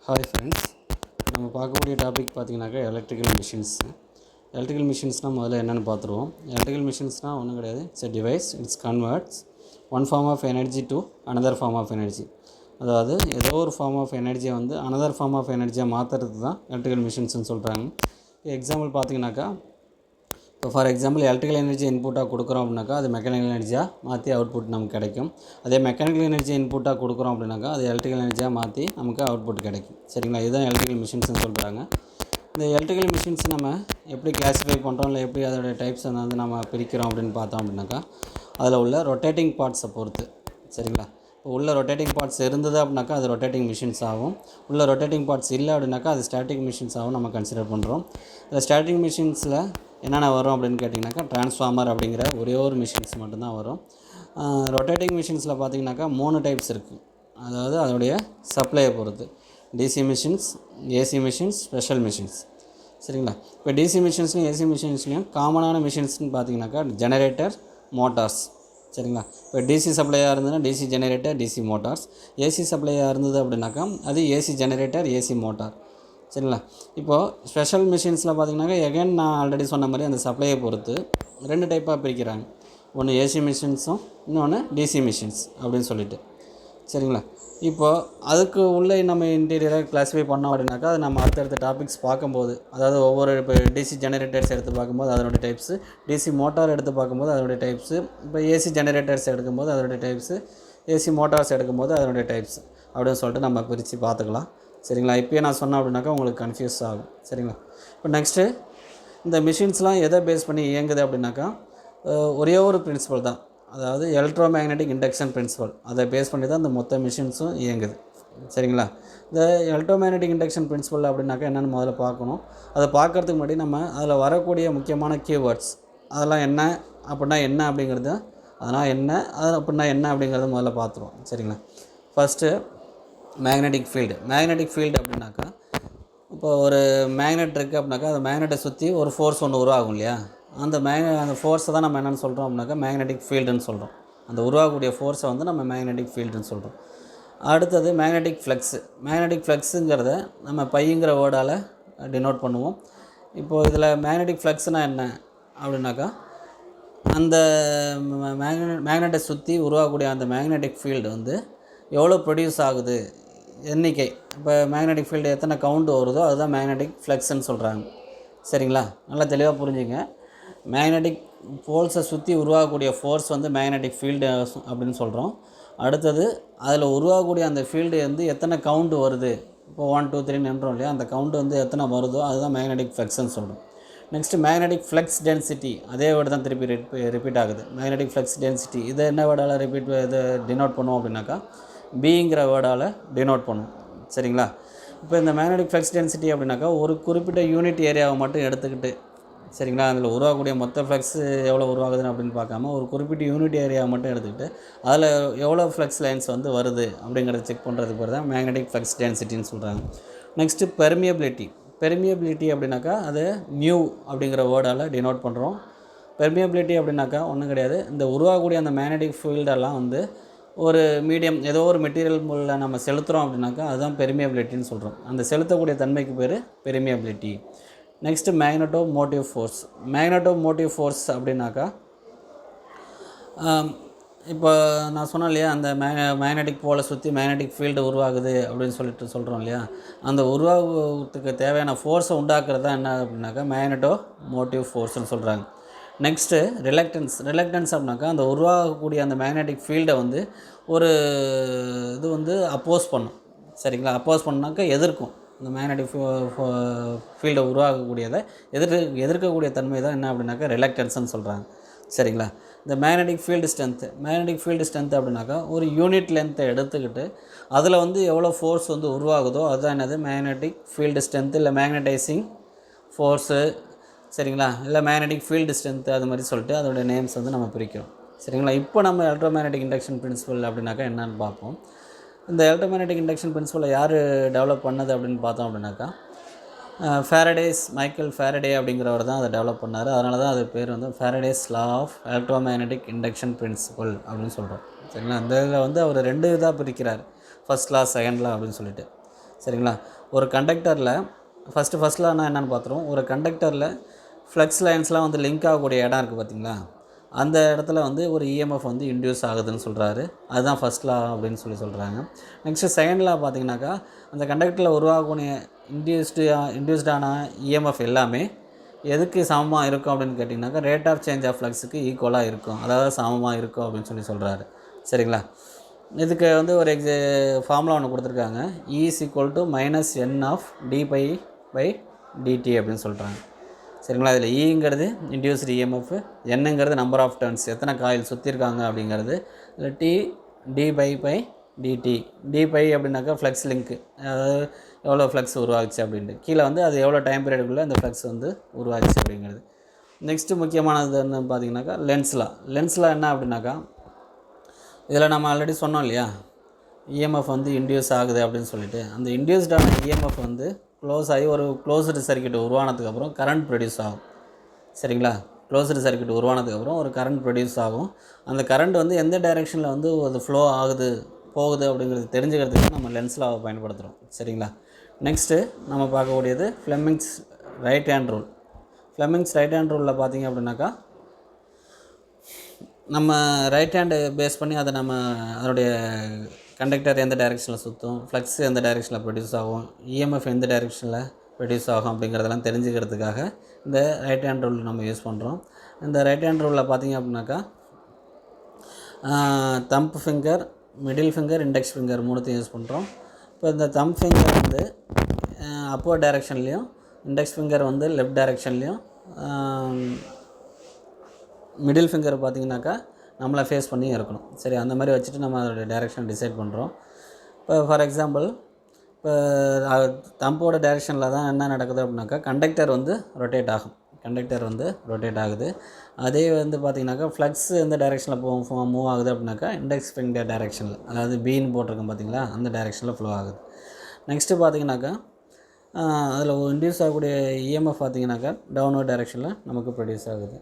Hi friends, நம்ம பார்க்கக்கூடிய topic பார்த்திங்கனாக்கா எலக்ட்ரிக்கல் மிஷின்ஸ். எலக்ட்ரிக்கல் மிஷின்ஸ்னால் முதல்ல என்னென்னு பார்த்துருவோம். எலக்ட்ரிக்கல் மிஷின்ஸ்னால் ஒன்றும் கிடையாது, it's a device, it's converts one form of energy to another form of energy. அதாவது ஏதோ ஒரு ஃபார்ம் ஆஃப் எனர்ஜியை வந்து அனதர் ஃபார்ம் ஆஃப் எனர்ஜியாக மாற்றுறது தான் எலக்ட்ரிக்கல் மிஷின்ஸ்னு சொல்கிறாங்க. எக்ஸாம்பிள் பார்த்திங்கனாக்கா, இப்போ ஃபார் எக்ஸாம்பிள் எலக்ட்ரிக்கல் எனர்ஜி இன்புட்டாக கொடுக்குறோம் அப்படின்னாக்கா அது மெக்கானிக்கல் எனர்ஜியாக மாற்றி அவுட்புட் நமக்கு கிடைக்கும். அதே மெக்கானிக்கல் எனர்ஜி இன்புட்டாக கொடுக்குறோம் அப்படின்னாக்கா அது எலக்ட்ரிக்கல் எனர்ஜியாக மாற்றி நமக்கு அவுட்புட் கிடைக்கும். சரிங்களா, இதுதான் எலக்ட்ரிக்கல் மிஷின்ஸ்னு சொல்கிறாங்க. இந்த எலக்ட்ரிக்கல் மிஷின்ஸ் நம்ம எப்படி கிளாஸிஃபை பண்ணுறோம், இல்லை எப்படி அதோடய டைப்ஸை வந்து நம்ம பிரிக்கிறோம் அப்படின்னு பார்த்தோம் அப்படின்னாக்கா அதில் உள்ள ரொட்டேட்டிங் பார்ட்ஸை பொறுத்து. சரிங்களா, இப்போ உள்ள ரொட்டேட்டிங் பார்ட்ஸ் இருந்தது அப்படின்னாக்கா அது ரொட்டேட்டிங் மிஷின்ஸ் ஆகும். உள்ள ரொட்டேட்டிங் பார்ட்ஸ் இல்லை அப்படின்னாக்கா அது ஸ்டாட்டிக் மிஷின்ஸ் ஆகும் நம்ம கன்சிடர் பண்ணுறோம். இந்த ஸ்டாட்டிக் மிஷின்ஸில் என்னென்ன வரும் அப்படின்னு கேட்டிங்கனாக்கா டிரான்ஸ்ஃபார்மர் அப்படிங்கிற ஒரே ஒரு மிஷின்ஸ் மட்டும்தான் வரும். ரொட்டேட்டிங் மிஷின்ஸில் பார்த்திங்கனாக்கா 3 டைப்ஸ் இருக்குது. அதாவது அதோடைய சப்ளையை பொறுத்து DC machines, AC machines, special machines. சரிங்களா, இப்போ டிசி மிஷின்ஸ்லையும் ஏசி மிஷின்ஸ்லையும் காமனான மிஷின்ஸ்னு பார்த்திங்கனாக்கா ஜெனரேட்டர், மோட்டார்ஸ். சரிங்களா, இப்போ டிசி சப்ளையாக இருந்ததுன்னா DC generator, DC motors. AC சப்ளையாக இருந்தது அப்படின்னாக்கா அது ஏசி ஜெனரேட்டர், ஏசி மோட்டார். சரிங்களா, இப்போது ஸ்பெஷல் மிஷின்ஸில் பார்த்திங்கனாக்கா எகைன் நான் ஆல்ரெடி சொன்ன மாதிரி அந்த சப்ளையை பொறுத்து 2 டைப்பாக பிரிக்கிறாங்க. ஒன்று ஏசி மிஷின்ஸும் இன்னொன்று டிசி மிஷின்ஸ் அப்படின்னு சொல்லிட்டு. சரிங்களா, இப்போது அதுக்கு உள்ளே நம்ம இன்டீரியராக கிளாஸிஃபை பண்ணோம் அப்படின்னாக்கா அது நம்ம அடுத்தடுத்த டாபிக்ஸ் பார்க்கும்போது, அதாவது ஒவ்வொரு இப்போ டிசி ஜெனரேட்டர்ஸ் எடுத்து பார்க்கும்போது அதனுடைய டைப்ஸு, டிசி மோட்டார் எடுத்து பார்க்கும்போது அதனுடைய டைப்ஸு, இப்போ ஏசி ஜெனரேட்டர்ஸ் எடுக்கும்போது அதனுடைய டைப்ஸு, ஏசி மோட்டார்ஸ் எடுக்கும்போது அதனுடைய டைப்ஸ் அப்படின்னு சொல்லிட்டு நம்ம பிரித்து பார்த்துக்கலாம். சரிங்களா, இப்போயே நான் சொன்னேன் அப்படின்னாக்கா உங்களுக்கு கன்ஃபியூஸ் ஆகும். சரிங்களா, இப்போ நெக்ஸ்ட்டு இந்த மிஷின்ஸ்லாம் எதை பேஸ் பண்ணி இயங்குது அப்படின்னாக்கா ஒரே ஒரு பிரின்சிபல் தான், அதாவது எலக்ட்ரோ மேக்னெட்டிக் இண்டக்ஷன் பிரின்சிபல். அதை பேஸ் பண்ணி தான் இந்த மொத்த மிஷின்ஸும் இயங்குது. சரிங்களா, இந்த எலக்ட்ரோ மேக்னெட்டிக் இண்டக்ஷன் பிரின்சிபல் அப்படின்னாக்கா என்னென்னு முதல்ல பார்க்கணும். அதை பார்க்குறதுக்கு முன்னாடி நம்ம அதில் வரக்கூடிய முக்கியமான கீவேர்ட்ஸ் அதெல்லாம் என்ன அப்படின்னா என்ன அப்படிங்கிறது, அதெல்லாம் என்ன அது அப்படின்னா என்ன அப்படிங்கிறத முதல்ல பார்த்துருவோம். சரிங்களா, ஃபஸ்ட்டு மேக்னெட்டிக் ஃபீல்டு அப்படின்னாக்கா இப்போ ஒரு மேக்னெட் இருக்குது அப்படின்னாக்கா அந்த மேக்னெட்டை சுற்றி ஒரு ஃபோர்ஸ் ஒன்று உருவாகும் இல்லையா, அந்த ஃபோர்ஸை தான் நம்ம என்னென்னு சொல்கிறோம் அப்படின்னாக்கா மேக்னெட்டிக் ஃபீல்டுன்னு சொல்கிறோம். அந்த உருவாகக்கூடிய ஃபோர்ஸை வந்து நம்ம மேக்னெட்டிக் ஃபீல்டுன்னு சொல்கிறோம். அடுத்தது மேக்னெட்டிக் ஃப்ளக்ஸுங்கிறத நம்ம பைங்கிற வேர்டால் டினோட் பண்ணுவோம். இப்போது இதில் மேக்னெட்டிக் ஃப்ளக்ஸ்னால் என்ன அப்படின்னாக்கா அந்த மேக்னெட்டை சுற்றி உருவாகக்கூடிய அந்த மேக்னெட்டிக் ஃபீல்டு வந்து எவ்வளோ ப்ரொடியூஸ் ஆகுது, எண்ணிக்கை. இப்போ மேக்னெட்டிக் ஃபீல்டு எத்தனை கவுண்ட் வருதோ அதுதான் மேக்னெட்டிக் ஃப்ளக்ஸ்ன்னு சொல்கிறாங்க. சரிங்களா, நல்லா தெளிவாக புரிஞ்சுங்க. மேக்னெட்டிக் போல்ஸை சுற்றி உருவாகக்கூடிய ஃபோர்ஸ் வந்து மேக்னெட்டிக் ஃபீல்டு அப்படின்னு சொல்கிறோம். அடுத்தது அதில் உருவாகக்கூடிய அந்த ஃபீல்டு வந்து எத்தனை கவுண்ட் வருது, இப்போ 1 2 3 நம்புறோம் இல்லையா, அந்த கவுண்ட் வந்து எத்தனை வருதோ அதுதான் மேக்னெட்டிக் ஃப்ளக்ஸ்ன்னு சொல்கிறோம். நெக்ஸ்ட்டு மேக்னெட்டிக் ஃப்ளக்ஸ் டென்சிட்டி, அதே வேர்டு தான் திருப்பி ரிப்பீட் ஆகுது. மேக்னெட்டிக் ஃப்ளக்ஸ் டென்சிட்டி இதை என்ன வேர்டால் இதை டினோட் பண்ணுவோம் அப்படின்னாக்கா பிங்கிற வேர்டால் டினோட் பண்ணுவோம். சரிங்களா, இப்போ இந்த மேக்னெட்டிக் ஃப்ளக்ஸ் டென்சிட்டி அப்படின்னாக்கா ஒரு குறிப்பிட்ட யூனிட் ஏரியாவை மட்டும் எடுத்துக்கிட்டு, சரிங்களா, அதில் உருவாகக்கூடிய மொத்த ஃப்ளக்ஸ் எவ்வளோ உருவாகுதுன்னு அப்படின்னு பார்க்காம ஒரு குறிப்பிட்ட யூனிட் ஏரியாவை மட்டும் எடுத்துக்கிட்டு அதில் எவ்வளோ ஃப்ளக்ஸ் லைன்ஸ் வந்து வருது அப்படிங்கிறத செக் பண்ணுறதுக்கு பேர் தான் மேக்னெட்டிக் ஃப்ளக்ஸ் டென்சிட்டின்னு சொல்கிறாங்க. நெக்ஸ்ட்டு பெர்மியபிலிட்டி அப்படின்னாக்கா அது மியூ அப்படிங்கிற வேர்டால் டினோட் பண்ணுறோம். பெர்மியபிலிட்டி அப்படின்னாக்கா ஒன்றும் கிடையாது, இந்த உருவாகக்கூடிய அந்த மேக்னெட்டிக் ஃபீல்டெல்லாம் வந்து ஒரு மீடியம் ஏதோ ஒரு மெட்டீரியல் மூலம் நம்ம செலுத்துகிறோம் அப்படின்னாக்கா அதுதான் பெர்மியபிலிட்டின்னு சொல்கிறோம். அந்த செலுத்தக்கூடிய தன்மைக்கு பேர் permeability. Next magneto motive force அப்படின்னாக்கா இப்போ நான் சொன்னேன் இல்லையா, அந்த மேக்னெட்டிக் போலை சுற்றி மேக்னெட்டிக் ஃபீல்டு உருவாகுது அப்படின்னு சொல்லிட்டு சொல்கிறோம் இல்லையா, அந்த உருவாகத்துக்கு தேவையான ஃபோர்ஸை உண்டாக்குறது தான் என்ன அப்படின்னாக்கா மேக்னட்டோ மோட்டிவ் ஃபோர்ஸ்னு சொல்கிறாங்க. நெக்ஸ்ட்டு ரிலக்டன்ஸ் அப்படின்னாக்கா அந்த உருவாகக்கூடிய அந்த மேக்னெட்டிக் ஃபீல்டை வந்து ஒரு இது வந்து அப்போஸ் பண்ணும். சரிங்களா, அப்போஸ் பண்ணாக்கா எதிர்க்கும். இந்த மேக்னெட்டிக் ஃபீல்டை உருவாகக்கூடியதை எதிர்க்கக்கூடிய தன்மை தான் என்ன அப்படின்னாக்கா ரிலக்டன்ஸ்னு சொல்கிறாங்க. சரிங்களா, இந்த மேக்னெட்டிக் ஃபீல்டு ஸ்ட்ரென்த் அப்படின்னாக்கா ஒரு யூனிட் லென்த்தை எடுத்துக்கிட்டு அதில் வந்து எவ்வளோ ஃபோர்ஸ் வந்து உருவாகுதோ அதுதான் என்னது மேக்னெட்டிக் ஃபீல்டு ஸ்ட்ரென்த்து, இல்லை மேக்னடைசிங் ஃபோர்ஸு. சரிங்களா, இல்லை மேக்னெட்டிக் ஃபீல்டு ஸ்ட்ரென்த்து அது மாதிரி சொல்லிட்டு அதோடய நேம்ஸ் வந்து நம்ம பிரிக்கிறோம். சரிங்களா, இப்போ நம்ம எலக்ட்ரோ மேக்னெட்டிக் இண்டக்ஷன் பிரின்சிபல் அப்படின்னாக்கா என்னென்னு பார்ப்போம். இந்த எலக்ட்ரோ மேக்னெட்டிக் இண்டக்ஷன் பிரின்சிபலை யார் டெவலப் பண்ணது அப்படின்னு பார்த்தோம் அப்படின்னாக்கா மைக்கேல் ஃபேரடே அப்படிங்கிறவர் தான் அதை டெவலப் பண்ணார். அதனால தான் அது பேர் வந்து Faraday's law of electromagnetic induction principle அப்படின்னு சொல்கிறோம். சரிங்களா, அந்த இதில் வந்து அவர் 2 இதாக பிரிக்கிறார், ஃபர்ஸ்ட் லா, செகண்ட் லா அப்படின்னு சொல்லிட்டு. சரிங்களா. ஒரு கண்டக்டரில் ஃபஸ்ட்டில் நான் என்னென்னு பார்த்துருவோம். ஒரு கண்டக்டரில் ஃப்ளக்ஸ் லைன்ஸ்லாம் வந்து லிங்க் ஆகக்கூடிய இடம் இருக்குது பார்த்திங்களா, அந்த இடத்துல வந்து ஒரு இஎம்எஃப் வந்து இன்டியூஸ் ஆகுதுன்னு சொல்கிறாரு. அதுதான் ஃபஸ்ட் லா அப்படின்னு சொல்கிறாங்க. நெக்ஸ்ட்டு செகண்ட் லா பார்த்திங்கனாக்கா, அந்த கண்டக்டரில் உருவாகக்கூடிய இன்டியூஸ்டான இஎம்எஃப் எல்லாமே எதுக்கு சமமாக இருக்கும் அப்படின்னு கேட்டிங்கனாக்கா, ரேட் ஆஃப் சேஞ்ச் ஆஃப் ஃப்ளக்ஸுக்கு ஈக்குவலாக இருக்கும், அதாவது சமமாக இருக்கும் அப்படின்னு சொல்கிறாரு. சரிங்களா. இதுக்கு வந்து ஒரு ஃபார்முலா ஒன்று கொடுத்துருக்காங்க. E = -n ஆஃப் d/dt அப்படின்னு சொல்கிறாங்க. சரிங்களா. இதில் ஈங்கிறது இன்டியூஸ்டு இஎம்எஃப், என்னங்கிறது நம்பர் ஆஃப் டர்ன்ஸ், எத்தனை காயில் சுற்றிருக்காங்க அப்படிங்கிறது, இதில் d/dt. d/, அப்படின்னாக்கா ஃப்ளக்ஸ் லிங்க்கு, அதாவது எவ்வளோ ஃப்ளக்ஸ் உருவாச்சு அப்படின்ட்டு, கீழே வந்து அது எவ்வளோ டைம் பீரியடுக்குள்ளே அந்த ஃப்ளக்ஸ் வந்து உருவாச்சு அப்படிங்கிறது. நெக்ஸ்ட்டு முக்கியமானது என்ன பார்த்திங்கனாக்கா, லென்ஸ்லாம் என்ன அப்படின்னாக்கா, இதில் நம்ம ஆல்ரெடி சொன்னோம் இல்லையா, இஎம்எஃப் வந்து இன்டியூஸ் ஆகுது அப்படின்னு சொல்லிட்டு, அந்த இன்டியூஸ்டான இஎம்எஃப் வந்து க்ளோஸ் ஆகி ஒரு க்ளோஸ்டு சர்க்யூட் உருவானதுக்கப்புறம் கரண்ட் ப்ரொடியூஸ் ஆகும். சரிங்களா. க்ளோஸ்டு சர்க்யூட் உருவானதுக்கப்புறம் ஒரு கரண்ட் ப்ரொடியூஸ் ஆகும். அந்த கரண்ட் வந்து எந்த டைரெக்ஷனில் வந்து அது ஃப்ளோ ஆகுது போகுது அப்படிங்கிறது தெரிஞ்சுக்கிறதுக்கு நம்ம லென்ஸ் லாவை பயன்படுத்துகிறோம். சரிங்களா. நெக்ஸ்ட்டு நம்ம பார்க்கக்கூடியது Fleming's right hand rule. Fleming's right hand ரூலில் பார்த்திங்க அப்படின்னாக்கா, நம்ம ரைட் ஹேண்டு பேஸ் பண்ணி அதை நம்ம அதனுடைய கண்டக்டர் எந்த டைரெக்ஷனில் சுற்றும், ஃப்ளக்ஸ் எந்த டைரெக்ஷனில் ப்ரொடியூஸ் ஆகும், இஎம்எஃப் எந்த டைரெக்ஷனில் ப்ரொடியூஸ் ஆகும் அப்படிங்கிறதெல்லாம் தெரிஞ்சுக்கிறதுக்காக இந்த ரைட் ஹேண்ட் ரூல் நம்ம யூஸ் பண்ணுறோம். இந்த ரைட் ஹேண்ட் ரூலில் பார்த்திங்க அப்படின்னாக்கா, thumb finger, middle finger, index finger மூணுத்தையும் யூஸ் பண்ணுறோம். இப்போ இந்த தம்ப் ஃபிங்கர் வந்து அப்போர்ட் டைரெக்ஷன்லேயும், இண்டெக்ஸ் ஃபிங்கர் வந்து லெஃப்ட் டைரெக்ஷன்லேயும், மிடில் ஃபிங்கர் பார்த்திங்கனாக்கா நம்மளை ஃபேஸ் பண்ணி இருக்கணும். சரி, அந்த மாதிரி வச்சுட்டு நம்ம அதோடய டைரெக்ஷன் டிசைட் பண்ணுறோம். இப்போ ஃபார் எக்ஸாம்பிள், இப்போ தம்போட டைரெக்ஷனில் தான் என்ன நடக்குது அப்படின்னாக்கா, கண்டக்டர் வந்து ரொட்டேட் ஆகுது. அதே வந்து பார்த்திங்கனாக்கா, ஃப்ளக்ஸ் எந்த டைரெக்ஷனில் மூவ் ஆகுது அப்படின்னாக்கா, இண்டெக்ஸ் ஃபிங்கர் டைரெக்ஷனில், அதாவது பீன்னு போட்டிருக்கோம் பார்த்திங்களா, அந்த டைரெக்ஷனில் ஃப்ளோ ஆகுது. நெக்ஸ்ட்டு பார்த்திங்கனாக்கா, அதில் இன்டியூஸ் ஆகக்கூடிய இஎம்எஃப் பார்த்திங்கனாக்கா டவுன்வர்ட் டைரெக்ஷனில் நமக்கு ப்ரொடியூஸ் ஆகுது.